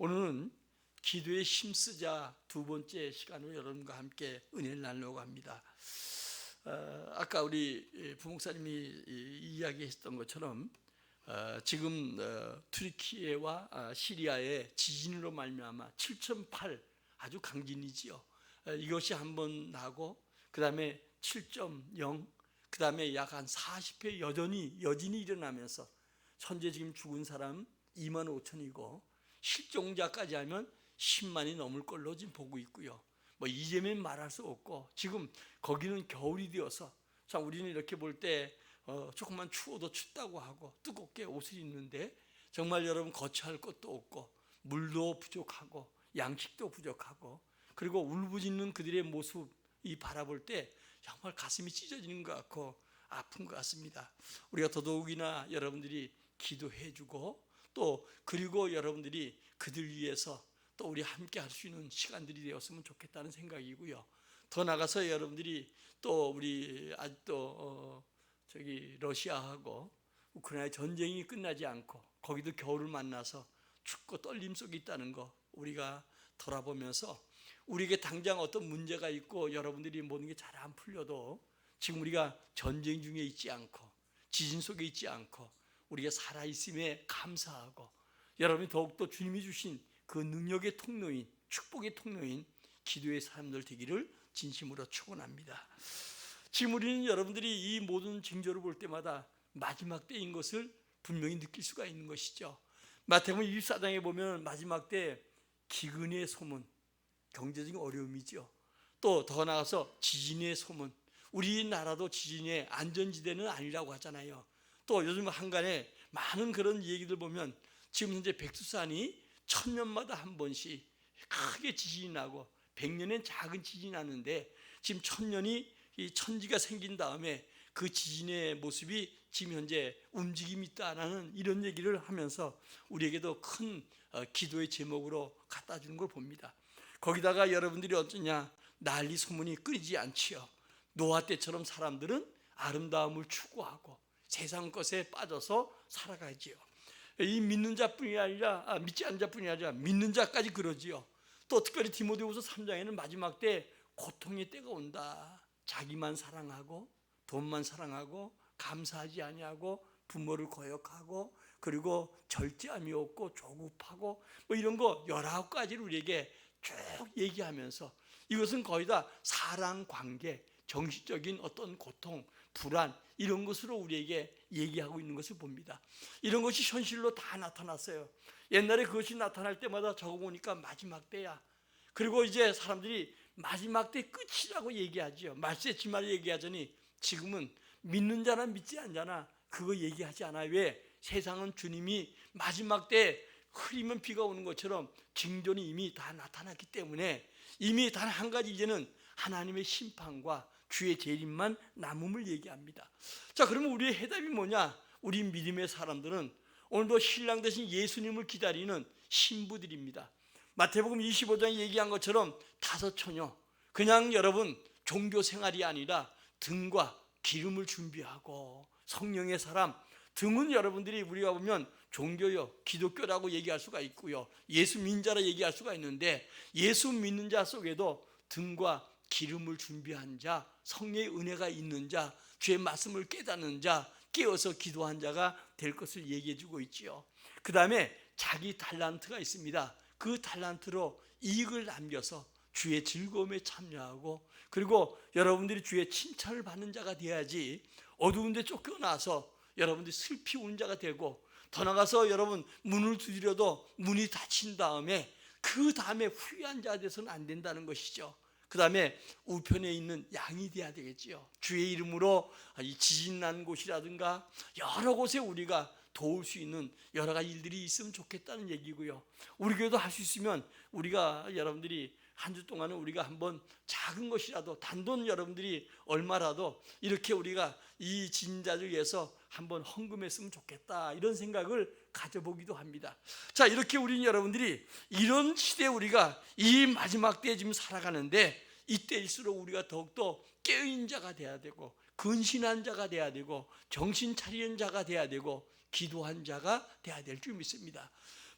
오늘은 기도에 힘쓰자 두 번째 시간으로 여러분과 함께 은혜를 나누려고 합니다. 아까 우리 부목사님이 이야기했던 것처럼 지금 튀르키예와 시리아의 지진으로 말미암아 7.8 아주 강진이지요. 이것이 한번 나고 그 다음에 7.0 그 다음에 약 한 40회 여진이 일어나면서 현재 지금 죽은 사람 2만 5천이고 실종자까지 하면 10만이 넘을 걸로 지금 보고 있고요. 뭐 이제면 말할 수 없고 지금 거기는 겨울이 되어서 참 우리는 이렇게 볼 때 조금만 추워도 춥다고 하고 뜨겁게 옷을 입는데 정말 여러분 거처할 것도 없고 물도 부족하고 양식도 부족하고 그리고 울부짖는 그들의 모습이 바라볼 때 정말 가슴이 찢어지는 것 같고 아픈 것 같습니다. 우리가 더더욱이나 여러분들이 기도해 주고 또 그리고 여러분들이 그들 위해서 또 우리 함께 할 수 있는 시간들이 되었으면 좋겠다는 생각이고요. 더 나가서 여러분들이 또 우리 아직도 러시아하고 우크라이나 전쟁이 끝나지 않고 거기도 겨울을 만나서 춥고 떨림 속에 있다는 거 우리가 돌아보면서 우리에게 당장 어떤 문제가 있고 여러분들이 모든 게 잘 안 풀려도 지금 우리가 전쟁 중에 있지 않고 지진 속에 있지 않고 우리가 살아있음에 감사하고 여러분이 더욱더 주님이 주신 그 능력의 통로인 축복의 통로인 기도의 사람들 되기를 진심으로 축원합니다. 지금 우리는 여러분들이 이 모든 징조를 볼 때마다 마지막 때인 것을 분명히 느낄 수가 있는 것이죠. 마태복음 24장에 보면 마지막 때 기근의 소문, 경제적인 어려움이죠. 또 더 나아가서 지진의 소문, 우리나라도 지진의 안전지대는 아니라고 하잖아요. 또 요즘 한간에 많은 그런 얘기들 보면 지금 현재 백두산이 1000년마다 한 번씩 크게 지진이 나고 100년엔 작은 지진이 나는데 지금 1000년이 이 천지가 생긴 다음에 그 지진의 모습이 지금 현재 움직임이 있다라는 이런 얘기를 하면서 우리에게도 큰 기도의 제목으로 갖다 주는 걸 봅니다. 거기다가 여러분들이 어쩌냐, 난리 소문이 끊이지 않지요. 노아 때처럼 사람들은 아름다움을 추구하고 세상 것에 빠져서 살아가지요. 이 믿는 자뿐이 아니라 믿지 않는 자뿐이 아니라 믿는 자까지 그러지요. 또 특별히 디모데후서 3장에는 마지막 때 고통의 때가 온다. 자기만 사랑하고 돈만 사랑하고 감사하지 아니하고 부모를 거역하고 그리고 절제함이 없고 조급하고 뭐 이런 거 19가지를 우리에게 쭉 얘기하면서 이것은 거의 다 사랑 관계, 정신적인 어떤 고통, 불안 이런 것으로 우리에게 얘기하고 있는 것을 봅니다. 이런 것이 현실로 다 나타났어요. 옛날에 그것이 나타날 때마다 적어보니까 마지막 때야. 그리고 이제 사람들이 마지막 때 끝이라고 얘기하죠. 말세 지말 얘기하자니 지금은 믿는 자나 믿지 않는 자나 그거 얘기하지 않아요. 왜? 세상은 주님이 마지막 때 흐리면 비가 오는 것처럼 징조는 이미 다 나타났기 때문에 이미 단 한 가지 이제는 하나님의 심판과 주의 재림만 남음을 얘기합니다. 자, 그러면 우리의 해답이 뭐냐? 우리 믿음의 사람들은 오늘도 신랑 되신 예수님을 기다리는 신부들입니다. 마태복음 25장에 얘기한 것처럼 5 처녀, 그냥 여러분 종교 생활이 아니라 등과 기름을 준비하고 성령의 사람, 등은 여러분들이 우리가 보면 종교요, 기독교라고 얘기할 수가 있고요, 예수 믿는 자라 얘기할 수가 있는데 예수 믿는 자 속에도 등과 기름을 준비한 자, 성령의 은혜가 있는 자, 주의 말씀을 깨닫는 자, 깨어서 기도한 자가 될 것을 얘기해 주고 있지요. 그 다음에 자기 달란트가 있습니다. 그 달란트로 이익을 남겨서 주의 즐거움에 참여하고 그리고 여러분들이 주의 칭찬을 받는 자가 돼야지 어두운 데 쫓겨나서 여러분들이 슬피 우는 자가 되고 더 나가서 여러분 문을 두드려도 문이 닫힌 다음에 그 다음에 후회한 자가 돼서는 안 된다는 것이죠. 그 다음에 우편에 있는 양이 돼야 되겠지요. 주의 이름으로 이 지진 난 곳이라든가 여러 곳에 우리가 도울 수 있는 여러 가지 일들이 있으면 좋겠다는 얘기고요. 우리 교회도 할 수 있으면 우리가 여러분들이 한 주 동안은 우리가 한번 작은 것이라도 단돈 여러분들이 얼마라도 이렇게 우리가 이 지진자들 위해서 한번 헌금했으면 좋겠다 이런 생각을 가져보기도 합니다. 자, 이렇게 우리는 여러분들이 이런 시대에 우리가 이 마지막 때에 지금 살아가는데 이때일수록 우리가 더욱더 깨어있는 자가 돼야 되고 근신한 자가 돼야 되고 정신 차리는 자가 돼야 되고 기도한 자가 돼야 될 줄 믿습니다.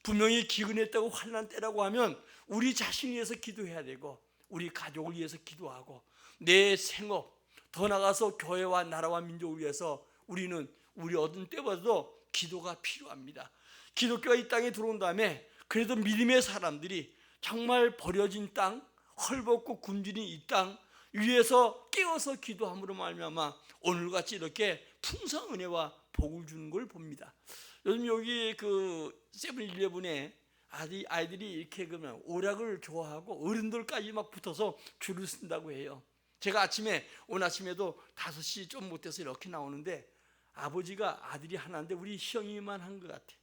분명히 기근했다고 환난 때라고 하면 우리 자신을 위해서 기도해야 되고 우리 가족을 위해서 기도하고 내 생업, 더 나아가서 교회와 나라와 민족을 위해서 우리는 우리 얻은 때보다도 기도가 필요합니다. 기독교가 이 땅에 들어온 다음에 그래도 믿음의 사람들이 정말 버려진 땅, 헐벗고 굶주린 이 땅 위에서 깨어서 기도함으로 말미암아 오늘같이 이렇게 풍성한 은혜와 복을 주는 걸 봅니다. 요즘 여기 그 세븐일레븐에 아이들이 이렇게 그러면 오락을 좋아하고 어른들까지 막 붙어서 줄을 쓴다고 해요. 제가 오늘 아침에도 5시 좀 못해서 이렇게 나오는데 아버지가 아들이 하나인데 우리 시영이만 한 것 같아.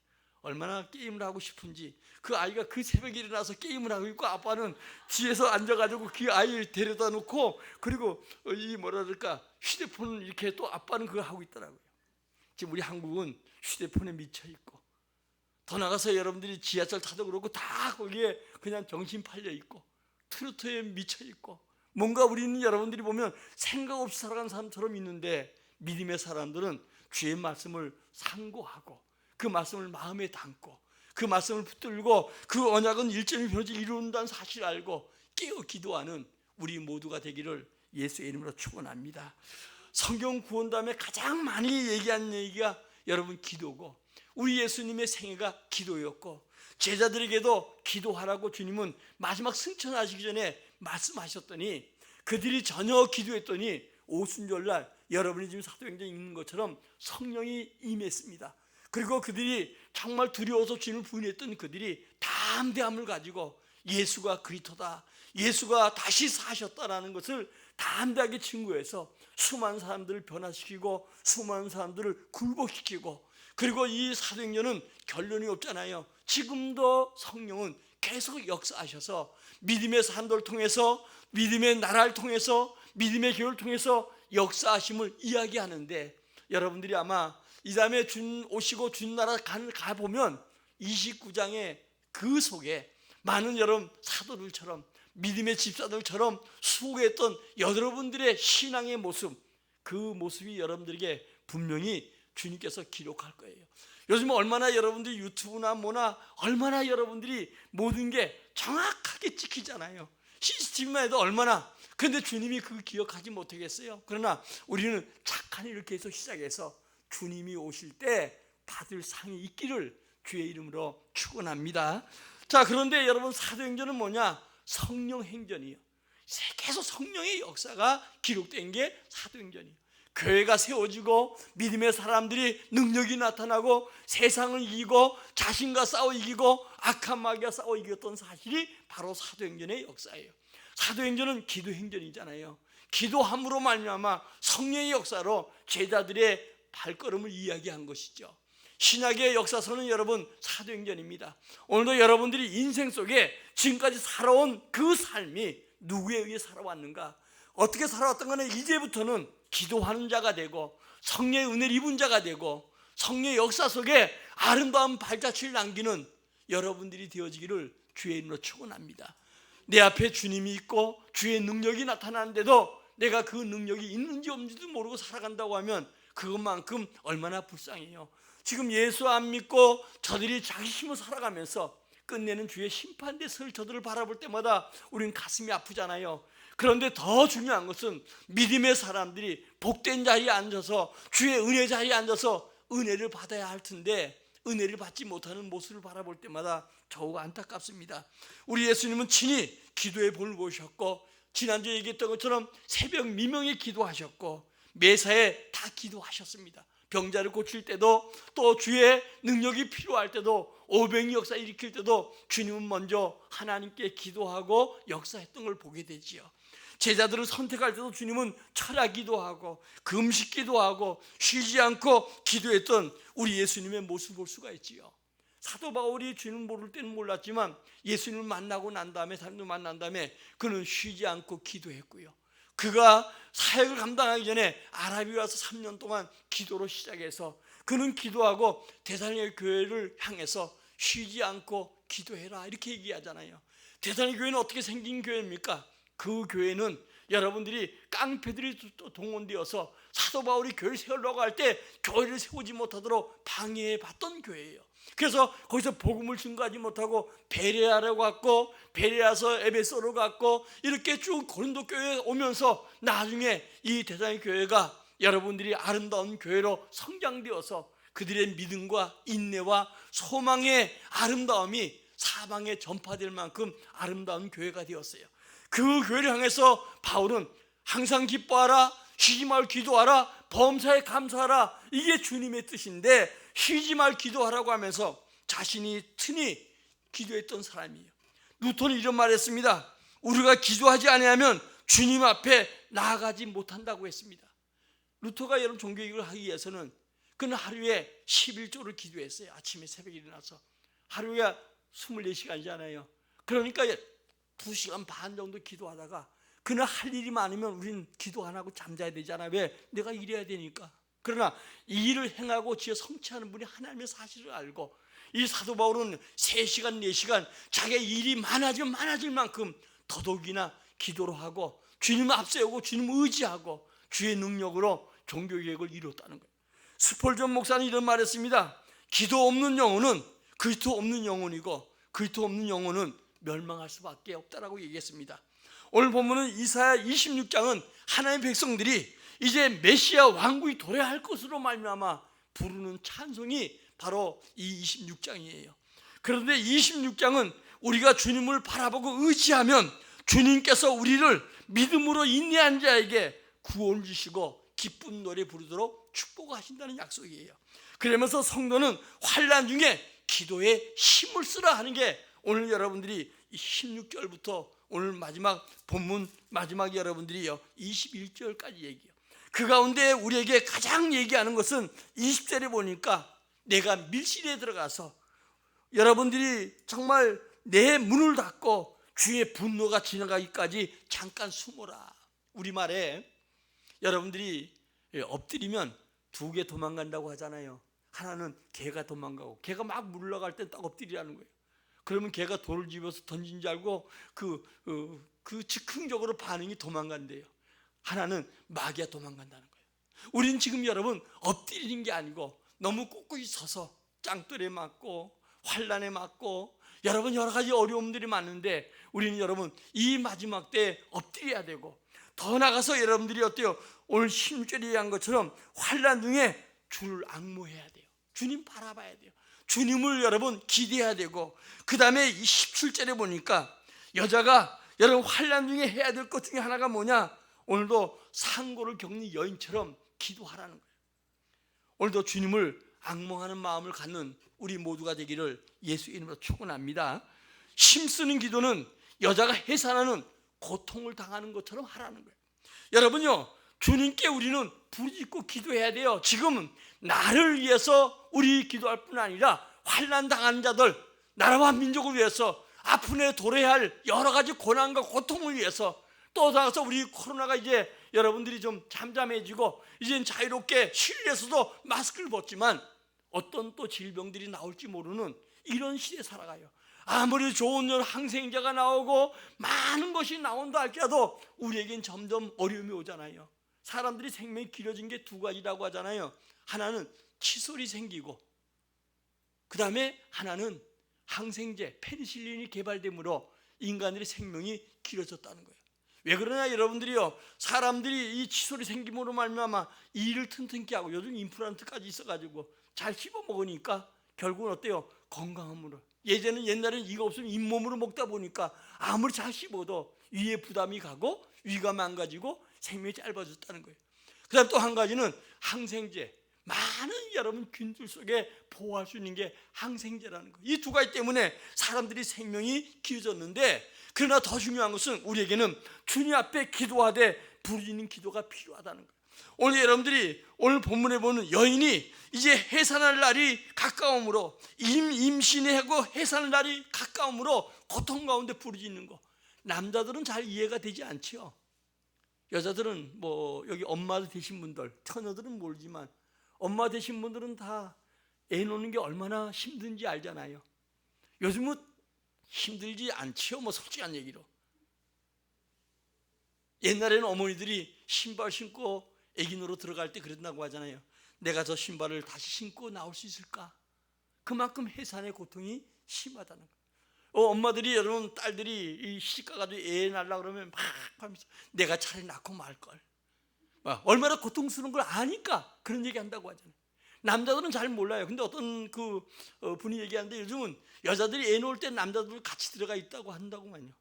얼마나 게임을 하고 싶은지 그 아이가 그 새벽에 일어나서 게임을 하고 있고 아빠는 뒤에서 앉아가지고 그 아이를 데려다 놓고 그리고 이 뭐라 그럴까 휴대폰을 이렇게 또 아빠는 그거 하고 있더라고요. 지금 우리 한국은 휴대폰에 미쳐 있고 더 나가서 여러분들이 지하철 타도 그렇고 다 거기에 그냥 정신 팔려 있고 트로트에 미쳐 있고 뭔가 우리는 여러분들이 보면 생각 없이 살아가는 사람처럼 있는데 믿음의 사람들은 주의 말씀을 상고하고 그 말씀을 마음에 담고 그 말씀을 붙들고 그 언약은 일점이 변하지 이룬다는 사실을 알고 깨어 기도하는 우리 모두가 되기를 예수의 이름으로 축원합니다. 성경 구원담에 가장 많이 얘기한 얘기가 여러분 기도고 우리 예수님의 생애가 기도였고 제자들에게도 기도하라고 주님은 마지막 승천하시기 전에 말씀하셨더니 그들이 전혀 기도했더니 오순절날 여러분이 지금 사도행전에 읽는 것처럼 성령이 임했습니다. 그리고 그들이 정말 두려워서 주님을 부인했던 그들이 담대함을 가지고 예수가 그리스도다, 예수가 다시 사셨다라는 것을 담대하게 증거해서 수많은 사람들을 변화시키고 수많은 사람들을 굴복시키고 그리고 이 사도행전은 결론이 없잖아요. 지금도 성령은 계속 역사하셔서 믿음의 사람들을 통해서 믿음의 나라를 통해서 믿음의 교회를 통해서 역사하심을 이야기하는데 여러분들이 아마 이 다음에 준 오시고 준 나라 가보면 29장의 그 속에 많은 여러분 사도들처럼 믿음의 집사들처럼 수고했던 여러분들의 신앙의 모습 그 모습이 여러분들에게 분명히 주님께서 기록할 거예요. 요즘 얼마나 여러분들이 유튜브나 뭐나 얼마나 여러분들이 모든 게 정확하게 찍히잖아요. CCTV만 해도 얼마나. 그런데 주님이 그 기억하지 못하겠어요. 그러나 우리는 착한 일을 계속 시작해서 주님이 오실 때 받을 상이 있기를 주의 이름으로 축원합니다. 자, 그런데 여러분 사도행전은 뭐냐? 성령 행전이에요. 계속 성령의 역사가 기록된 게 사도행전이에요. 교회가 세워지고 믿음의 사람들이 능력이 나타나고 세상을 이기고 자신과 싸워 이기고 악한 마귀와 싸워 이겼던 사실이 바로 사도행전의 역사예요. 사도행전은 기도행전이잖아요. 기도함으로 말미암아 성령의 역사로 제자들의 발걸음을 이야기한 것이죠. 신약의 역사서는 여러분 사도행전입니다. 오늘도 여러분들이 인생 속에 지금까지 살아온 그 삶이 누구에 의해 살아왔는가, 어떻게 살아왔던 간에 이제부터는 기도하는 자가 되고 성령의 은혜를 입은 자가 되고 성령의 역사 속에 아름다운 발자취를 남기는 여러분들이 되어지기를 주의 이름으로 축원합니다. 내 앞에 주님이 있고 주의 능력이 나타나는데도 내가 그 능력이 있는지 없는지도 모르고 살아간다고 하면 그것만큼 얼마나 불쌍해요. 지금 예수 안 믿고 저들이 자기 힘으로 살아가면서 끝내는 주의 심판대설 저들을 바라볼 때마다 우리는 가슴이 아프잖아요. 그런데 더 중요한 것은 믿음의 사람들이 복된 자리에 앉아서 주의 은혜 자리에 앉아서 은혜를 받아야 할 텐데 은혜를 받지 못하는 모습을 바라볼 때마다 더욱 안타깝습니다. 우리 예수님은 친히 기도의 본을 보셨고 지난주에 얘기했던 것처럼 새벽 미명에 기도하셨고 매사에 다 기도하셨습니다. 병자를 고칠 때도 또 주의 능력이 필요할 때도 오병이 역사 일으킬 때도 주님은 먼저 하나님께 기도하고 역사했던 걸 보게 되지요. 제자들을 선택할 때도 주님은 철야기도 하고 금식기도 하고 쉬지 않고 기도했던 우리 예수님의 모습을 볼 수가 있지요. 사도 바울이 주님 모를 때는 몰랐지만 예수님을 만나고 난 다음에 사람들 만난 다음에 그는 쉬지 않고 기도했고요. 그가 사역을 감당하기 전에 아라비에 와서 3년 동안 기도로 시작해서 그는 기도하고 데살로니가 교회를 향해서 쉬지 않고 기도해라 이렇게 얘기하잖아요. 데살로니가 교회는 어떻게 생긴 교회입니까? 그 교회는 여러분들이 깡패들이 동원되어서 사도 바울이 교회를 세우려고 할 때 교회를 세우지 못하도록 방해해 봤던 교회예요. 그래서 거기서 복음을 증거하지 못하고 베레아로 갔고, 베레아서 에베소로 갔고, 이렇게 쭉 고린도 교회에 오면서 나중에 이 대사의 교회가 여러분들이 아름다운 교회로 성장되어서 그들의 믿음과 인내와 소망의 아름다움이 사방에 전파될 만큼 아름다운 교회가 되었어요. 그 교회를 향해서 바울은 항상 기뻐하라, 쉬지 말 기도하라, 범사에 감사하라, 이게 주님의 뜻인데 쉬지 말 기도하라고 하면서 자신이 친히 기도했던 사람이에요. 루터는 이런 말을 했습니다. 우리가 기도하지 아니하면 주님 앞에 나아가지 못한다고 했습니다. 루터가 여러분 종교개혁을 하기 위해서는 그는 하루에 11조를 기도했어요. 아침에 새벽에 일어나서 하루에 24시간이잖아요. 그러니까 2시간 반 정도 기도하다가 그는 할 일이 많으면 우린 기도 안 하고 잠자야 되잖아요. 왜? 내가 일해야 되니까. 그러나 이 일을 행하고 지어 성취하는 분이 하나님의 사실을 알고, 이 사도 바울은 3시간 4시간 자기의 일이 많아지면 많아질 만큼 더더욱이나 기도로 하고 주님을 앞세우고 주님을 의지하고 주의 능력으로 종교개혁을 이뤘다는 거예요. 스폴전 목사는 이런 말했습니다. 기도 없는 영혼은 그리스도 없는 영혼이고 그리스도 없는 영혼은 멸망할 수밖에 없다라고 얘기했습니다. 오늘 본문은 이사야 26장은 하나님의 백성들이 이제 메시아 왕국이 도래할 것으로 말미암아 부르는 찬송이 바로 이 26장이에요. 그런데 26장은 우리가 주님을 바라보고 의지하면 주님께서 우리를 믿음으로 인내한 자에게 구원 주시고 기쁜 노래 부르도록 축복하신다는 약속이에요. 그러면서 성도는 환난 중에 기도에 힘을 쓰라 하는 게 오늘 여러분들이 16절부터 오늘 마지막 본문 마지막 여러분들이요 21절까지 얘기해요. 그 가운데 우리에게 가장 얘기하는 것은 20절에 보니까 내가 밀실에 들어가서 여러분들이 정말 내 문을 닫고 주의 분노가 지나가기까지 잠깐 숨어라. 우리말에 여러분들이 엎드리면 2개 도망간다고 하잖아요. 하나는 개가 도망가고, 개가 막 물러갈 때 딱 엎드리라는 거예요. 그러면 개가 돌을 집어서 던진 줄 알고 그 즉흥적으로 반응이 도망간대요. 하나는 마귀가 도망간다는 거예요. 우리는 지금 여러분 엎드리는 게 아니고 너무 꼿꼿이 서서 짱돌에 맞고 환난에 맞고 여러분 여러 가지 어려움들이 많은데 우리는 여러분 이 마지막 때에 엎드려야 되고, 더 나가서 여러분들이 어때요? 오늘 16절에 얘기한 것처럼 환난 중에 주를 앙모해야 돼요. 주님 바라봐야 돼요. 주님을 여러분 기대해야 되고, 그 다음에 17절에 보니까 여자가 여러분 환난 중에 해야 될 것 중에 하나가 뭐냐? 오늘도 상고를 겪는 여인처럼 기도하라는 거예요. 오늘도 주님을 앙모하는 마음을 갖는 우리 모두가 되기를 예수 이름으로 축원합니다. 힘쓰는 기도는 여자가 해산하는 고통을 당하는 것처럼 하라는 거예요. 여러분요, 주님께 우리는 부르짖고 기도해야 돼요. 지금은 나를 위해서 우리 기도할 뿐 아니라 환난 당하는 자들, 나라와 민족을 위해서 아픔에 도래해야 할 여러 가지 고난과 고통을 위해서, 또 나가서 우리 코로나가 이제 여러분들이 좀 잠잠해지고 이젠 자유롭게 실내에서도 마스크를 벗지만 어떤 또 질병들이 나올지 모르는 이런 시대에 살아가요. 아무리 좋은 항생제가 나오고 많은 것이 나온다 할지라도 우리에겐 점점 어려움이 오잖아요. 사람들이 생명이 길어진 게 2가지라고 하잖아요. 하나는 칫솔이 생기고, 그 다음에 하나는 항생제 페니실린이 개발됨으로 인간들의 생명이 길어졌다는 거예요. 왜 그러냐 여러분들이요, 사람들이 이 칫솔이 생김으로 말미암아 이를 튼튼케 하고 요즘 임플란트까지 있어가지고 잘 씹어 먹으니까 결국은 어때요? 건강함으로. 옛날에는 이거 없으면 잇몸으로 먹다 보니까 아무리 잘 씹어도 위에 부담이 가고 위가 망가지고 생명이 짧아졌다는 거예요. 그 다음 또 한 가지는 항생제. 많은 여러분 균들 속에 보호할 수 있는 게 항생제라는 거예요. 이 2가지 때문에 사람들이 생명이 길어졌는데, 그러나 더 중요한 것은 우리에게는 주님 앞에 기도하되 부르짖는 기도가 필요하다는 거예요. 오늘 여러분들이 오늘 본문에 보는 여인이 이제 해산할 날이 가까움으로, 임신하고 해산할 날이 가까움으로 고통 가운데 부르짖는 거, 남자들은 잘 이해가 되지 않죠. 여자들은 뭐 여기 엄마 되신 분들, 처녀들은 모르지만 엄마 되신 분들은 다 애 놓는 게 얼마나 힘든지 알잖아요. 요즘은 힘들지 않지요, 뭐 솔직한 얘기로. 옛날에는 어머니들이 신발 신고 애기 놓으러 들어갈 때 그랬다고 하잖아요. 내가 저 신발을 다시 신고 나올 수 있을까? 그만큼 해산의 고통이 심하다는 거예요. 엄마들이 여러분 딸들이 시집 가가지고 애 낳으려고 그러면 막 하면서 내가 차라리 낳고 말걸, 얼마나 고통스러운 걸 아니까 그런 얘기 한다고 하잖아요. 남자들은 잘 몰라요. 근데 어떤 분이 얘기하는데 요즘은 여자들이 애 놓을 때 남자들 같이 들어가 있다고 한다고만요.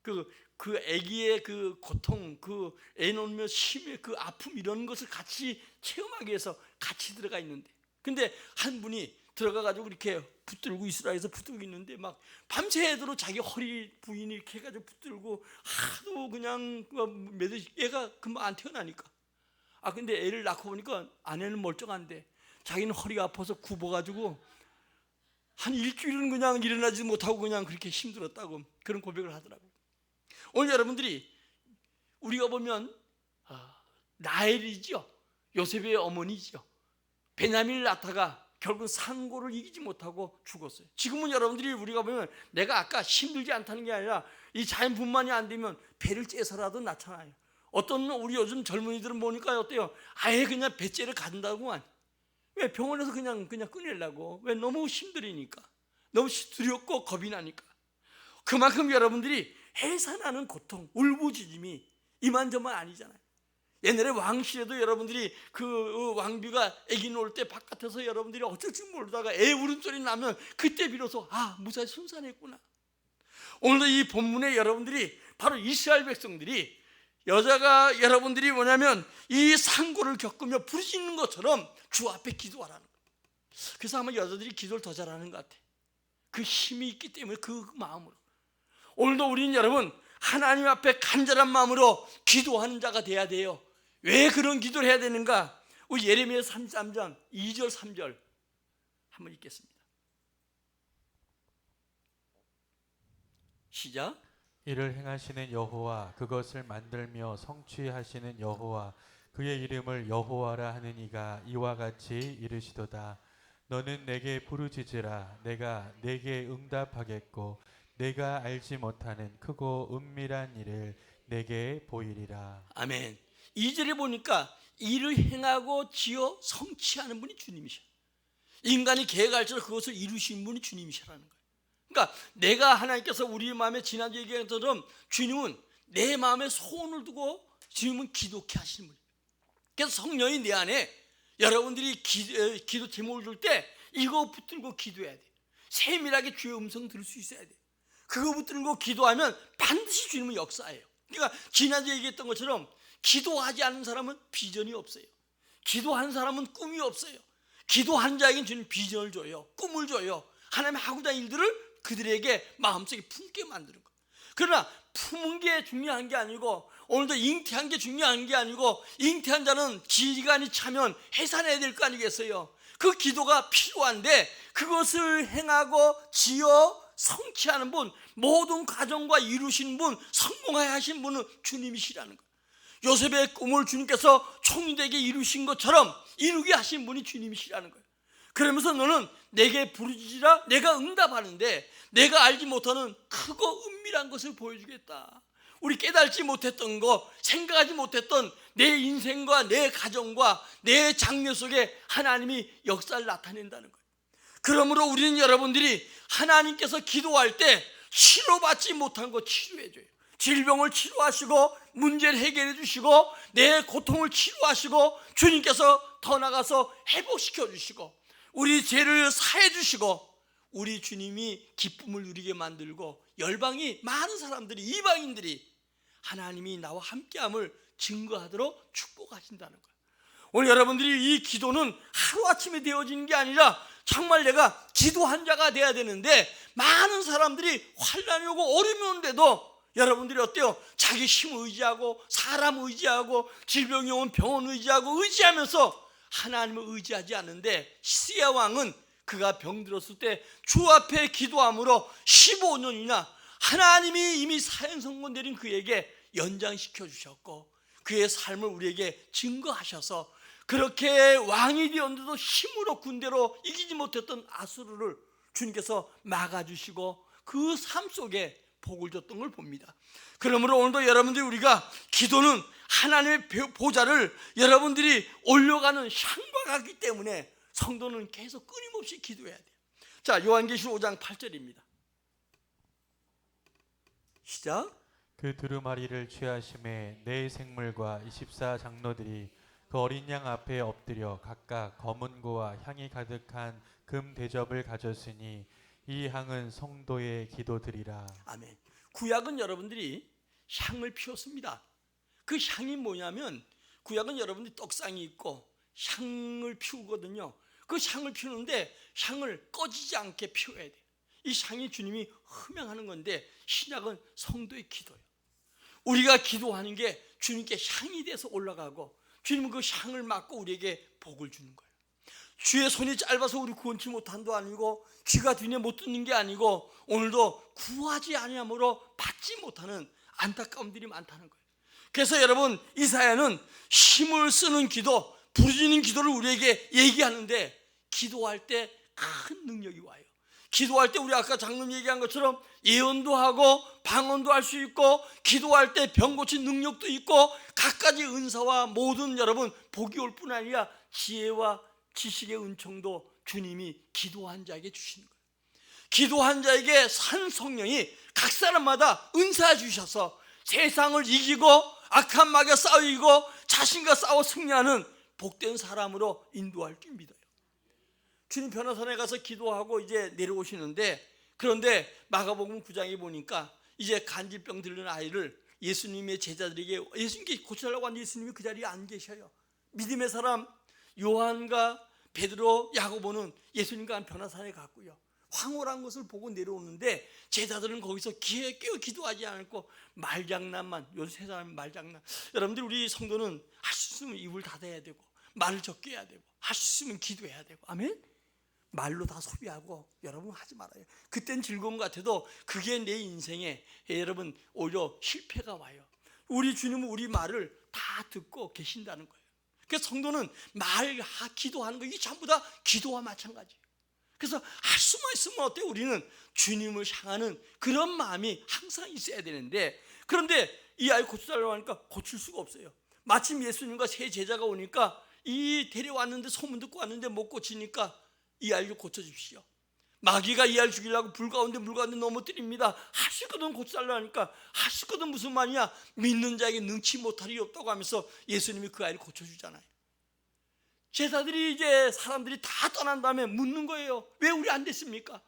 그 아기의 그 고통, 그 애 놓으면 심의 그 아픔 이런 것을 같이 체험하기 위해서 같이 들어가 있는데, 근데 한 분이 들어가가지고 이렇게 붙들고 이스라엘에서 붙들고 있는데 막 밤새도록 자기 허리 부인이 이렇게 해가지고 붙들고 하도 그냥 애가 금방 안 태어나니까. 근데 애를 낳고 보니까 아내는 멀쩡한데 자기는 허리가 아파서 굽어가지고 한 일주일은 그냥 일어나지 못하고 그냥 그렇게 힘들었다고 그런 고백을 하더라고요. 오늘 여러분들이 우리가 보면 라헬이죠. 요셉의 어머니죠. 베냐민을 낳다가 결국 상고를 이기지 못하고 죽었어요. 지금은 여러분들이 우리가 보면 내가 아까 힘들지 않다는 게 아니라 이 자연분만이 안 되면 배를 째서라도 낳잖아요. 어떤 우리 요즘 젊은이들은 보니까 어때요? 아예 그냥 배째를 간다고만. 왜? 병원에서 그냥 끊으려고. 왜? 너무 힘들으니까. 너무 두렵고 겁이 나니까. 그만큼 여러분들이 해산하는 고통, 울부짖음이 이만저만 아니잖아요. 옛날에 왕실에도 여러분들이 그 왕비가 아기 놓을 때 바깥에서 여러분들이 어쩔 줄 모르다가 애 울음소리 나면 그때 비로소 무사히 순산했구나. 오늘도 이 본문에 여러분들이 바로 이스라엘 백성들이 여자가 여러분들이 뭐냐면 이 상고를 겪으며 부르짖는 것처럼 주 앞에 기도하라는 거예요. 그래서 아마 여자들이 기도를 더 잘하는 것 같아요. 그 힘이 있기 때문에 그 마음으로. 오늘도 우리는 여러분 하나님 앞에 간절한 마음으로 기도하는 자가 돼야 돼요. 왜 그런 기도를 해야 되는가? 우리 예레미야 33장 2절 3절 한번 읽겠습니다. 시작. 이를 행하시는 여호와, 그것을 만들며 성취하시는 여호와, 그의 이름을 여호와라 하는 이가 이와 같이 이르시도다. 너는 내게 부르짖으라. 내가 내게 응답하겠고 내가 알지 못하는 크고 은밀한 일을 내게 보이리라. 아멘. 2절에 보니까 일을 행하고 지어 성취하는 분이 주님이셔. 인간이 계획할수록 그것을 이루신 분이 주님이시라는 거예요. 그러니까 내가 하나님께서 우리 마음에 지난주 얘기한 것처럼 주님은 내 마음에 소원을 두고 주님은 기도케 하시는 분이에요. 그래서 성령이 내 안에 여러분들이 기도 제목을 줄 때 이거 붙들고 기도해야 돼요. 세밀하게 주의 음성 들을 수 있어야 돼요. 그거 붙들고 기도하면 반드시 주님은 역사해요. 그러니까 지난주에 얘기했던 것처럼 기도하지 않는 사람은 비전이 없어요. 기도하는 사람은 꿈이 없어요. 기도한 자에게는 주님 비전을 줘요. 꿈을 줘요. 하나님 하고자 하는 일들을 그들에게 마음속에 품게 만드는 거예요. 그러나 품은 게 중요한 게 아니고 오늘도 잉태한 게 중요한 게 아니고 잉태한 자는 기간이 차면 해산해야 될 거 아니겠어요. 그 기도가 필요한데 그것을 행하고 지어 성취하는 분, 모든 가정과 이루시는 분, 성공하게 하신 분은 주님이시라는 거예요. 요셉의 꿈을 주님께서 총리되게 이루신 것처럼 이루게 하신 분이 주님이시라는 거예요. 그러면서 너는 내게 부르짖으라. 내가 응답하는데 내가 알지 못하는 크고 은밀한 것을 보여주겠다. 우리 깨달지 못했던 것, 생각하지 못했던 내 인생과 내 가정과 내 장래 속에 하나님이 역사를 나타낸다는 거예요. 그러므로 우리는 여러분들이 하나님께서 기도할 때 치료받지 못한 거 치료해줘요. 질병을 치료하시고 문제를 해결해 주시고 내 고통을 치료하시고 주님께서 더 나가서 회복시켜 주시고 우리 죄를 사해 주시고 우리 주님이 기쁨을 누리게 만들고 열방이 많은 사람들이 이방인들이 하나님이 나와 함께함을 증거하도록 축복하신다는 거예요. 오늘 여러분들이 이 기도는 하루아침에 되어지는 게 아니라 정말 내가 기도한 자가 돼야 되는데 많은 사람들이 환난이 오고 어려움이 오는데도 여러분들이 어때요? 자기 힘 의지하고 사람 의지하고 질병이 오면 병원 의지하고 의지하면서 하나님을 의지하지 않는데 시스야 왕은 그가 병들었을 때 주 앞에 기도함으로 15년이나 하나님이 이미 사형 선고 내린 그에게 연장시켜 주셨고 그의 삶을 우리에게 증거하셔서 그렇게 왕이 되었는데도 힘으로 군대로 이기지 못했던 아수르를 주님께서 막아주시고 그 삶 속에 복을 줬던 걸 봅니다. 그러므로 오늘도 여러분들이 우리가 기도는 하나님의 보좌를 여러분들이 올려가는 향과 같기 때문에 성도는 계속 끊임없이 기도해야 돼요. 자, 요한계시록 5장 8절입니다. 시작. 그 두루마리를 취하심에 네 생물과 24 장로들이 그 어린 양 앞에 엎드려 각각 검은고와 향이 가득한 금 대접을 가졌으니 이 향은 성도의 기도들이라. 아멘. 구약은 여러분들이 향을 피웠습니다. 그 향이 뭐냐면 구약은 여러분들이 떡상이 있고 향을 피우거든요. 그 향을 피우는데 향을 꺼지지 않게 피워야 돼요. 이 향이 주님이 흠양하는 건데 신약은 성도의 기도예요. 우리가 기도하는 게 주님께 향이 돼서 올라가고 주님은 그 향을 맡고 우리에게 복을 주는 거예요. 주의 손이 짧아서 우리 구원치 못한도 아니고 귀가 뒤에 못 듣는 게 아니고 오늘도 구하지 아니함으로 받지 못하는 안타까움들이 많다는 거예요. 그래서 여러분 이사야는 힘을 쓰는 기도, 부르짖는 기도를 우리에게 얘기하는데 기도할 때 큰 능력이 와요. 기도할 때 우리 아까 장로님 얘기한 것처럼 예언도 하고 방언도 할 수 있고 기도할 때 병 고친 능력도 있고 갖가지 은사와 모든 여러분 복이 올 뿐 아니라 지혜와 지식의 은총도 주님이 기도한 자에게 주시는 거예요. 기도한 자에게 산 성령이 각 사람마다 은사 주셔서 세상을 이기고 악한 마귀와 싸워 이기고 자신과 싸워 승리하는 복된 사람으로 인도할 줄 믿어요. 주님 변호사에 가서 기도하고 이제 내려오시는데 그런데 마가복음 9장에 보니까 이제 간질병 들린 아이를 예수님의 제자들에게 예수님께 고쳐달라고 하는데 예수님이 그 자리에 안 계셔요. 믿음의 사람 요한과 베드로, 야고보는 예수님과 변화산에 갔고요. 황홀한 것을 보고 내려오는데 제자들은 거기서 깨어 기도하지 않고 말장난만, 요새 세상은 말장난. 여러분들 우리 성도는 할 수 있으면 입을 닫아야 되고 말을 적게 해야 되고 할 수 있으면 기도해야 되고 아멘? 말로 다 소비하고 여러분 하지 말아요. 그땐 즐거운 것 같아도 그게 내 인생에 여러분 오히려 실패가 와요. 우리 주님은 우리 말을 다 듣고 계신다는 거예요. 그래서 성도는 기도하는 거 이게 전부 다 기도와 마찬가지예요. 그래서 할 수만 있으면 어때요? 우리는 주님을 향하는 그런 마음이 항상 있어야 되는데 그런데 이 아이 고쳐달라고 하니까 고칠 수가 없어요. 마침 예수님과 세 제자가 오니까 이 데려왔는데 소문 듣고 왔는데 못 고치니까 이 아이를 고쳐주십시오. 마귀가 이 아이를 죽이려고 불 가운데 물 가운데 넘어뜨립니다. 하시거든 고쳐달라고 하니까 하시거든 무슨 말이야? 믿는 자에게 능치 못할 일이 없다고 하면서 예수님이 그 아이를 고쳐주잖아요. 제자들이 이제 사람들이 다 떠난 다음에 묻는 거예요. 왜 우리 안 됐습니까?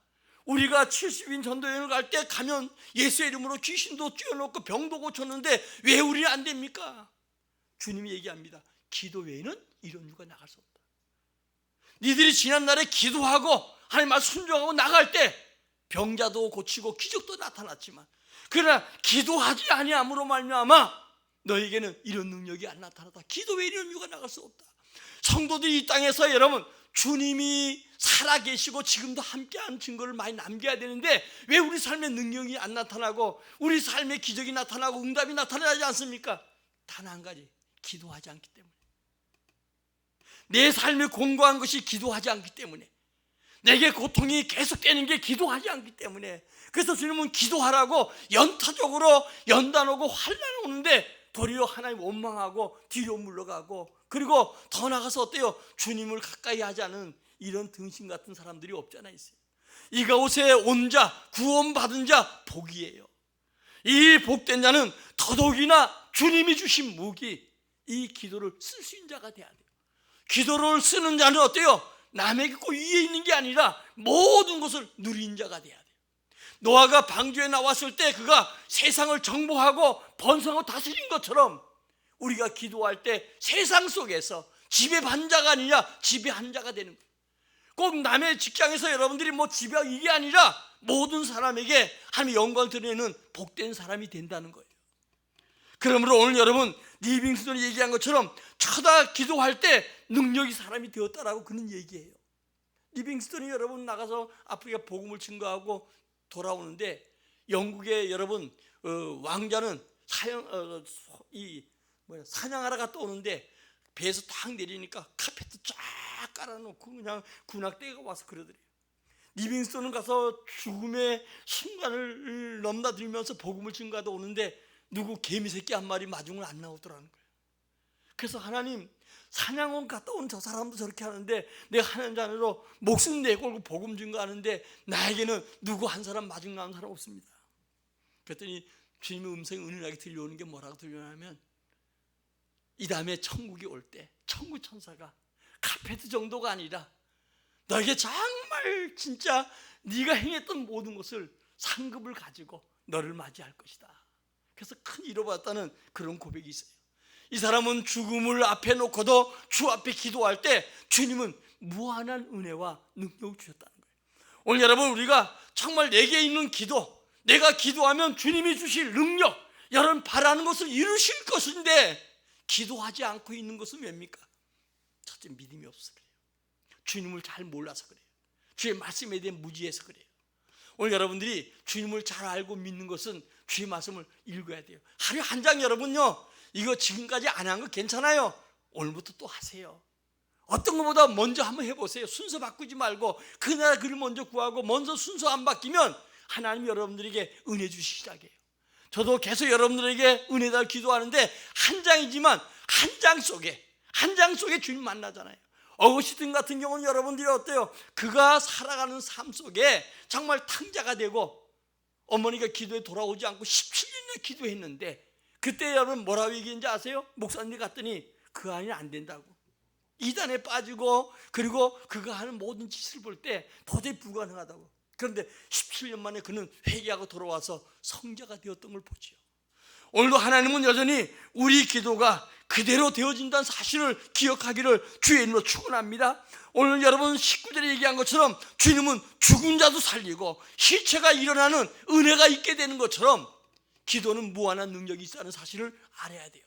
우리가 70인 전도여행을 갈 때 가면 예수의 이름으로 귀신도 쥐어놓고 병도 고쳤는데 왜 우리는 안 됩니까? 주님이 얘기합니다. 기도 외에는 이런 유가 나갈 수 없다. 니들이 지난날에 기도하고 하나님 말 순종하고 나갈 때 병자도 고치고 기적도 나타났지만 그러나 기도하지 아니함으로 말미암아 너에게는 이런 능력이 안 나타나다. 기도 외에 이런 유가 나갈 수 없다. 성도들이 이 땅에서 여러분 주님이 살아계시고 지금도 함께하는 증거를 많이 남겨야 되는데 왜 우리 삶의 능력이 안 나타나고 우리 삶의 기적이 나타나고 응답이 나타나지 않습니까? 단 한 가지, 기도하지 않기 때문에. 내 삶에 공고한 것이 기도하지 않기 때문에, 내게 고통이 계속되는 게 기도하지 않기 때문에. 그래서 주님은 기도하라고 연타적으로 연단 오고 환난 오는데 도리어 하나님 원망하고 뒤로 물러가고 그리고 더 나가서 어때요? 주님을 가까이 하지 않은 이런 등신 같은 사람들이 없잖아 있어요. 이가옷에 온 자, 구원받은 자 복이에요. 이 복된 자는 더더욱이나 주님이 주신 무기, 이 기도를 쓸 수 있는 자가 돼야 돼요. 기도를 쓰는 자는 어때요? 남에게 꼭 위에 있는 게 아니라 모든 것을 누린 자가 돼야 돼요. 노아가 방주에 나왔을 때 그가 세상을 정복하고 번성하고 다스린 것처럼 우리가 기도할 때 세상 속에서 지배반 자가 아니라 지배한 자가 되는 거예요. 꼭 남의 직장에서 여러분들이 지배 이게 아니라 모든 사람에게 하나님의 영광을 드리는 복된 사람이 된다는 거예요. 그러므로 오늘 여러분 리빙스턴이 얘기한 것처럼 쳐다 기도할 때 능력이 사람이 되었다라고 그는 얘기해요. 리빙스턴이 여러분 나가서 아프리카 복음을 증거하고 돌아오는데 영국의 여러분 왕자는 사냥하러 갔다 오는데 배에서 딱 내리니까 카페트 쫙 깔아놓고 그냥 군악대가 와서 그러더래요. 리빙스턴은 가서 죽음의 순간을 넘나들면서 복음을 증거하다 오는데 누구 개미 새끼 한 마리 마중을 안 나오더라는 거예요. 그래서 하나님, 사냥원 갔다 온 저 사람도 저렇게 하는데 내가 하나님 자녀로 목숨 내걸고 복음 증거하는데 나에게는 누구 한 사람 마중 나온 사람 없습니다. 그랬더니 주님의 음성이 은은하게 들려오는 게 뭐라고 들려오냐면, 이 다음에 천국이 올 때 천국 천사가 카페트 정도가 아니라 너에게 정말 진짜 네가 행했던 모든 것을 상급을 가지고 너를 맞이할 것이다. 그래서 큰 위로받았다는 그런 고백이 있어요. 이 사람은 죽음을 앞에 놓고도 주 앞에 기도할 때 주님은 무한한 은혜와 능력을 주셨다는 거예요. 오늘 여러분, 우리가 정말 내게 있는 기도, 내가 기도하면 주님이 주실 능력, 여러분 바라는 것을 이루실 것인데 기도하지 않고 있는 것은 왜입니까? 첫째, 믿음이 없어서 그래요. 주님을 잘 몰라서 그래요. 주의 말씀에 대한 무지해서 그래요. 오늘 여러분들이 주님을 잘 알고 믿는 것은 주의 말씀을 읽어야 돼요. 하루에 한 장 여러분요, 이거 지금까지 안 한 거 괜찮아요. 오늘부터 또 하세요. 어떤 것보다 먼저 한번 해보세요. 순서 바꾸지 말고 그 나라 그를 먼저 구하고 먼저 순서 안 바뀌면 하나님이 여러분들에게 은혜 주시기 시작해요. 저도 계속 여러분들에게 은혜 달 기도하는데 한 장이지만 한 장 속에 주님 만나잖아요. 어거스틴 같은 경우는 여러분들이 어때요? 그가 살아가는 삶 속에 정말 탕자가 되고 어머니가 기도에 돌아오지 않고 17년을 기도했는데 그때 여러분 뭐라고 얘기했는지 아세요? 목사님이 갔더니 그 아이는 안 된다고, 이단에 빠지고 그리고 그가 하는 모든 짓을 볼 때 도저히 불가능하다고. 그런데 17년 만에 그는 회개하고 돌아와서 성자가 되었던 걸 보지요. 오늘도 하나님은 여전히 우리 기도가 그대로 되어진다는 사실을 기억하기를 주의 이름으로 축원합니다. 오늘 여러분 19절에 얘기한 것처럼 주님은 죽은 자도 살리고 시체가 일어나는 은혜가 있게 되는 것처럼 기도는 무한한 능력이 있다는 사실을 알아야 돼요.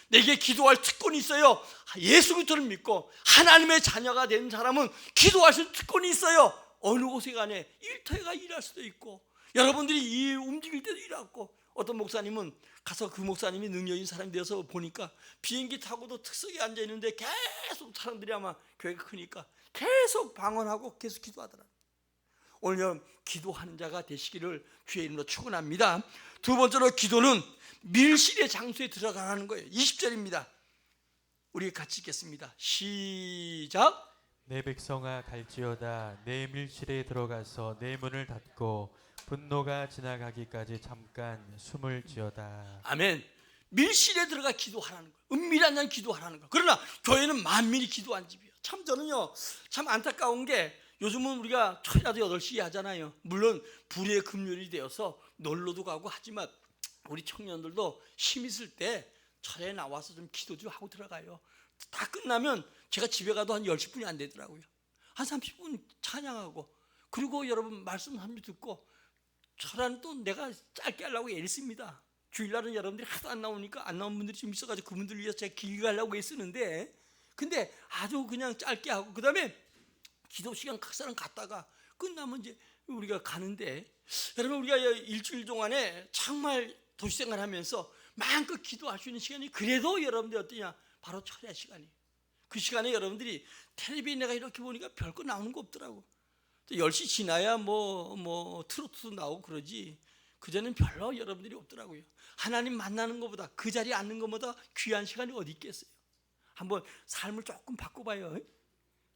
내게 기도할 특권이 있어요. 예수 그리스도를 믿고 하나님의 자녀가 된 사람은 기도할 수 있는 특권이 있어요. 어느 곳에 가네 일터에가 일할 수도 있고 여러분들이 이 움직일 때도 일하고, 어떤 목사님은 가서 그 목사님이 능력 있는 사람이 되어서 보니까 비행기 타고도 특석에 앉아 있는데 계속 사람들이 아마 교회가 크니까 계속 방언하고 계속 기도하더라. 오늘 여러분 기도하는 자가 되시기를 주의 이름으로 축원합니다. 두 번째로 기도는 밀실의 장소에 들어가라는 거예요. 20절입니다. 우리 같이 읽겠습니다. 시작. 내 백성아 갈지어다 내 밀실에 들어가서 내 문을 닫고 분노가 지나가기까지 잠깐 숨을 지어다. 아멘. 밀실에 들어가 기도하라는 거예요. 은밀한 양 기도하라는 거예요. 그러나 교회는 만민이 기도한 집이에요. 참 저는요 참 안타까운 게 요즘은 우리가 철야도 8시에 하잖아요. 물론 불의 금요일이 되어서 놀러도 가고 하지만 우리 청년들도 힘 있을 때 철야에 나와서 좀 기도 좀 하고 들어가요. 다 끝나면 제가 집에 가도 한 10, 10분이 안 되더라고요. 한 30분 찬양하고 그리고 여러분 말씀 한 번 듣고, 철야는 또 내가 짧게 하려고 애쓰입니다. 주일날은 여러분들이 하도 안 나오니까 안 나온 분들이 좀 있어가지고 그분들 위해서 제가 길게 하려고 애쓰는데, 근데 아주 그냥 짧게 하고 그 다음에 기도 시간 각 사람 갔다가 끝나면 이제 우리가 가는데, 여러분 우리가 일주일 동안에 정말 도시생활 하면서 마음껏 기도할 수 있는 시간이 그래도 여러분들이 어떠냐, 바로 철야 시간이에요. 그 시간에 여러분들이 텔레비전 내가 이렇게 보니까 별거 나오는 거 없더라고. 10시 지나야 뭐 트로트도 나오고 그러지 그전엔 별로 여러분들이 없더라고요. 하나님 만나는 것보다 그 자리에 앉는 것보다 귀한 시간이 어디 있겠어요. 한번 삶을 조금 바꿔봐요.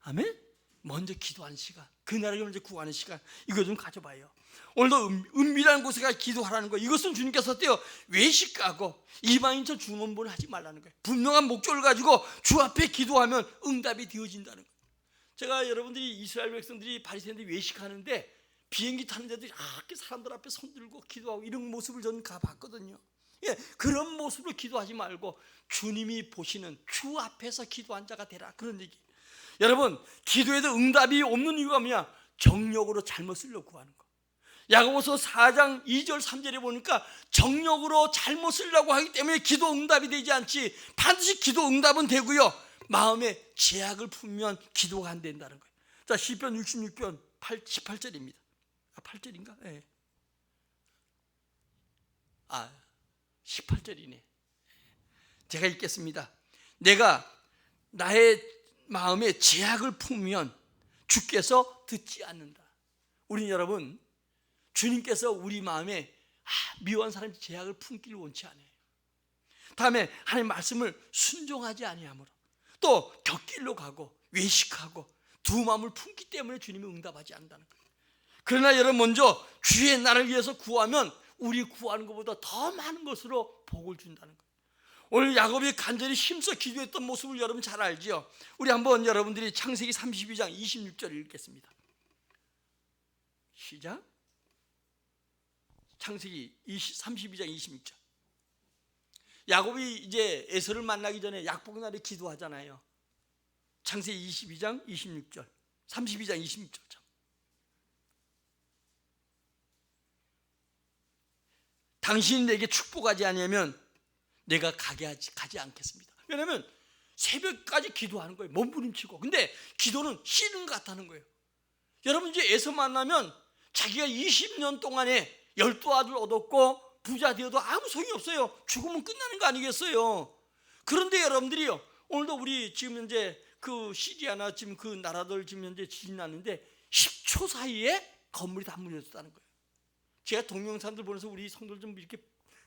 아멘. 먼저 기도하는 시간, 그날을 먼저 구하는 시간, 이거 좀 가져봐요. 오늘도 은밀한 곳에 가 기도하라는 거예요. 이것은 주님께서 어때요? 외식하고 이방인처럼 중언부언 하지 말라는 거예요. 분명한 목적을 가지고 주 앞에 기도하면 응답이 되어진다는 거예요. 제가 여러분들이 이스라엘 백성들이 바리새인들이 외식하는데 비행기 타는 데도 이렇게 사람들 앞에 손들고 기도하고 이런 모습을 저는 가봤거든요. 예, 그런 모습으로 기도하지 말고 주님이 보시는 주 앞에서 기도한 자가 되라, 그런 얘기. 여러분 기도에도 응답이 없는 이유가 뭐냐? 정욕으로 잘못 쓰려고 구하는 거. 야고보서 4장 2절 3절에 보니까 정욕으로 잘못 쓰려고 하기 때문에 기도 응답이 되지 않지, 반드시 기도 응답은 되고요, 마음에 제약을 품으면 기도가 안 된다는 거예요. 자, 시편 66편 18절입니다. 8절인가? 네. 18절이네. 제가 읽겠습니다. 내가 나의 마음에 제약을 품으면 주께서 듣지 않는다. 우리 여러분, 주님께서 우리 마음에 미워한 사람이 제약을 품기를 원치 않아요. 다음에 하나님 말씀을 순종하지 아니하므로, 또 곁길로 가고 외식하고 두 마음을 품기 때문에 주님이 응답하지 않는다는 거예요. 그러나 여러분, 먼저 주의 나를 위해서 구하면 우리 구하는 것보다 더 많은 것으로 복을 준다는 거예요. 오늘 야곱이 간절히 힘써 기도했던 모습을 여러분 잘 알지요. 우리 한번 여러분들이 창세기 32장 26절 읽겠습니다. 시작. 창세기 32장 26절. 야곱이 이제 에서를 만나기 전에 약복날에 기도하잖아요. 창세기 22장 26절, 32장 26절. 당신이 내게 축복하지 아니하면 내가 가지 않겠습니다. 왜냐하면 새벽까지 기도하는 거예요. 몸부림치고. 근데 기도는 쉬는 것 같다는 거예요. 여러분, 이제 에서 만나면 자기가 20년 동안에 12아들 얻었고 부자 되어도 아무 소용이 없어요. 죽으면 끝나는 거 아니겠어요? 그런데 여러분들이요, 오늘도 우리 지금 현재 그 시리아나 지금 그 나라들 지금 현재 지진이 났는데 10초 사이에 건물이 다 무너졌다는 거예요. 제가 동영상들 보면서 우리 성도들 좀 이렇게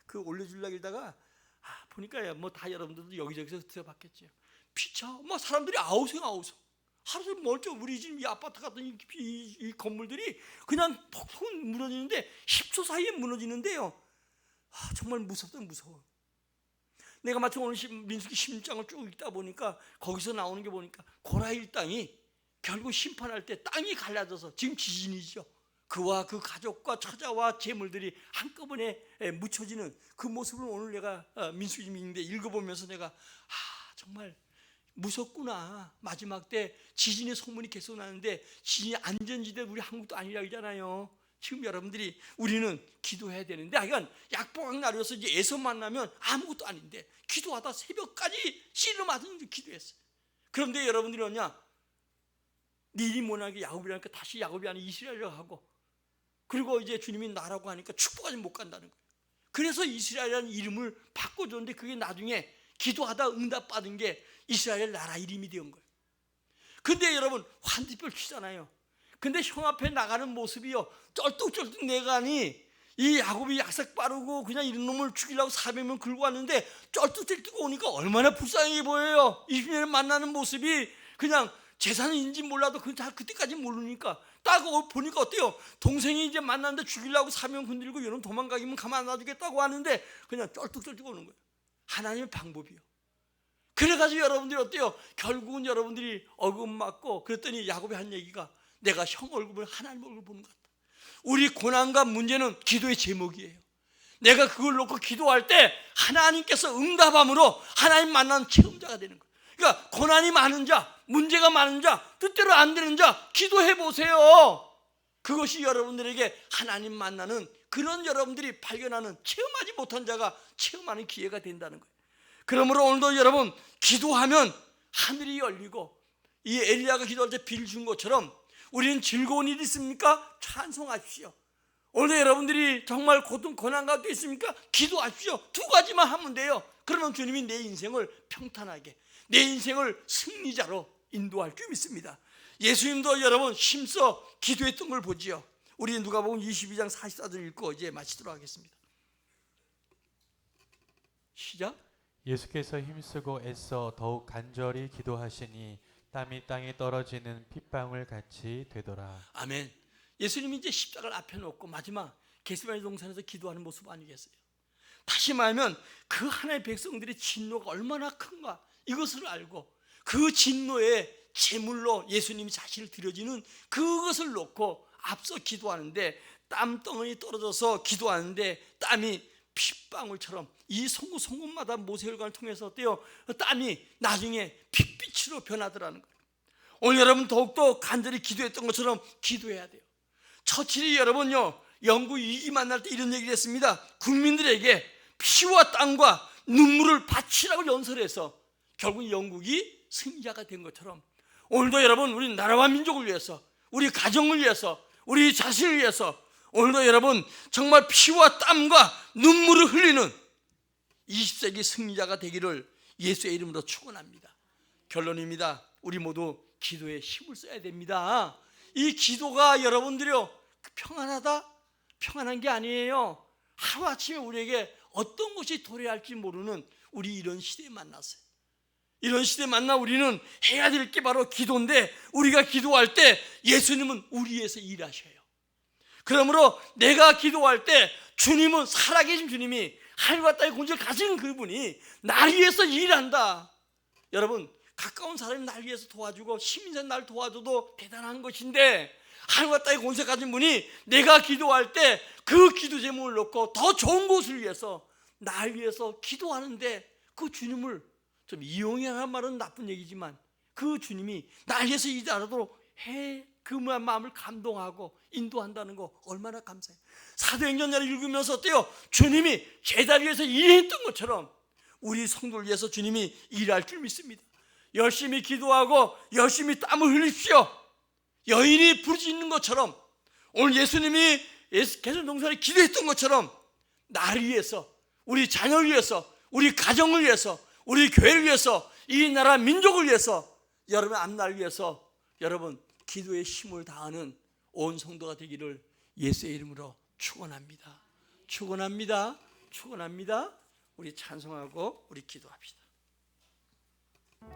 그 올려주려고 하다가 보니까 뭐 다 여러분들도 여기저기서 들어봤겠죠. 피차 뭐 사람들이 아우성 하루 멀쩡 우리 지금 이 아파트 같은 이 건물들이 그냥 폭폭 무너지는데 10초 사이에 무너지는데요. 정말 무섭다, 무서워. 내가 마침 오늘 민수기 16장을 쭉 읽다 보니까 거기서 나오는 게 보니까 고라 일당이 결국 심판할 때 땅이 갈라져서 지금 지진이죠. 그와 그 가족과 처자와 재물들이 한꺼번에 묻혀지는 그 모습을 오늘 내가 민수기 읽는데 읽어보면서 내가 정말 무섭구나. 마지막 때 지진의 소문이 계속 나는데 지진이 안전지대 우리 한국도 아니라 그러잖아요. 지금 여러분들이 우리는 기도해야 되는데 이건 약복학 날이어서 이제 에서 만나면 아무것도 아닌데 기도하다 새벽까지 씨름하던 기도했어요. 그런데 여러분들이 뭐냐, 니리 모나게 야곱이라니까 다시 야곱이 아닌 이스라엘이라고 하고, 그리고 이제 주님이 나라고 하니까 축복하지 못 간다는 거예요. 그래서 이스라엘이라는 이름을 바꿔줬는데 그게 나중에 기도하다 응답받은 게 이스라엘 나라 이름이 된 거예요. 근데 여러분 환디별 치잖아요. 근데 형 앞에 나가는 모습이요, 쩔뚝쩔뚝 내가니 이 야곱이 약삭 빠르고 그냥 이런 놈을 죽이려고 400명 긁고 왔는데 쩔뚝쩔뚝 오니까 얼마나 불쌍해 보여요. 20년에 만나는 모습이 그냥 재산인지 몰라도 다 그때까지 모르니까 딱 보니까 어때요? 동생이 이제 만났는데 죽이려고 사명 건들고 이런 도망가기면 가만 안 놔두겠다고 하는데 그냥 쩔뚝쩔뚝 오는 거예요. 하나님의 방법이요. 그래가지고 여러분들이 어때요? 결국은 여러분들이 어금맞고 그랬더니 야곱이 한 얘기가 내가 형 얼굴을 하나님 얼굴 보는 것 같다. 우리 고난과 문제는 기도의 제목이에요. 내가 그걸 놓고 기도할 때 하나님께서 응답함으로 하나님 만난 체험자가 되는 거예요. 그러니까 고난이 많은 자, 문제가 많은 자, 뜻대로 안 되는 자 기도해 보세요. 그것이 여러분들에게 하나님 만나는 그런 여러분들이 발견하는 체험하지 못한 자가 체험하는 기회가 된다는 거예요. 그러므로 오늘도 여러분 기도하면 하늘이 열리고 이 엘리야가 기도할 때 비를 준 것처럼 우리는 즐거운 일이 있습니까? 찬송하십시오. 오늘 여러분들이 정말 고통 고난 가운데 있습니까? 기도하십시오. 두 가지만 하면 돼요. 그러면 주님이 내 인생을 평탄하게, 내 인생을 승리자로 인도할 줄 믿습니다. 예수님도 여러분 힘써 기도했던 걸 보지요. 우리 누가복음 22장 44절 읽고 이제 마치도록 하겠습니다. 시작. 예수께서 힘쓰고 애써 더욱 간절히 기도하시니 땀이 땅에 떨어지는 핏방울 같이 되더라. 아멘. 예수님이 이제 십자가를 앞에 놓고 마지막 겟세마네 동산에서 기도하는 모습 아니겠어요? 다시 말하면 그 하나님의 백성들의 진노가 얼마나 큰가 이것을 알고 그 진노의 제물로 예수님이 자신을 드려지는 그것을 놓고 앞서 기도하는데 땀덩어리 떨어져서 기도하는데 땀이 핏방울처럼 이 송곳마다 모세혈관을 통해서 어때요? 땀이 나중에 핏빛으로 변하더라는 거예요. 오늘 여러분 더욱더 간절히 기도했던 것처럼 기도해야 돼요. 처칠이 여러분요 영국 위기 만날 때 이런 얘기를 했습니다. 국민들에게 피와 땀과 눈물을 바치라고 연설해서 결국 영국이 승리자가 된 것처럼 오늘도 여러분 우리 나라와 민족을 위해서, 우리 가정을 위해서, 우리 자신을 위해서 오늘도 여러분 정말 피와 땀과 눈물을 흘리는 20세기 승리자가 되기를 예수의 이름으로 축원합니다. 결론입니다. 우리 모두 기도에 힘을 써야 됩니다. 이 기도가 여러분들이요 평안하다? 평안한 게 아니에요. 하루아침에 우리에게 어떤 것이 도래할지 모르는 우리 이런 시대에 만났어요. 이런 시대에 만나 우리는 해야 될 게 바로 기도인데, 우리가 기도할 때 예수님은 우리 위해서 일하셔요. 그러므로 내가 기도할 때 주님은, 살아계신 주님이, 하늘과 땅의 권세를 가진 그분이 날 위해서 일한다. 여러분, 가까운 사람이 날 위해서 도와주고 시민사는 날 도와줘도 대단한 것인데, 하늘과 땅의 권세 가진 분이 내가 기도할 때 그 기도 제목을 놓고 더 좋은 것을 위해서, 날 위해서 기도하는데 그 주님을 좀 이용하는 말은 나쁜 얘기지만 그 주님이 날 위해서 일하도록 해, 그 마음을 감동하고 인도한다는 거 얼마나 감사해요. 사도행전을 읽으면서 어때요? 주님이 제자를 위해서 일했던 것처럼 우리 성도를 위해서 주님이 일할 줄 믿습니다. 열심히 기도하고 열심히 땀을 흘립시오. 여인이 부르짖는 것처럼, 오늘 예수님이 개선동산에 기도했던 것처럼 나를 위해서, 우리 자녀를 위해서, 우리 가정을 위해서, 우리 교회를 위해서, 이 나라 민족을 위해서, 여러분 앞날을 위해서 여러분 기도의 힘을 다하는 온 성도가 되기를 예수의 이름으로 축원합니다. 축원합니다. 축원합니다. 우리 찬송하고 우리 기도합시다.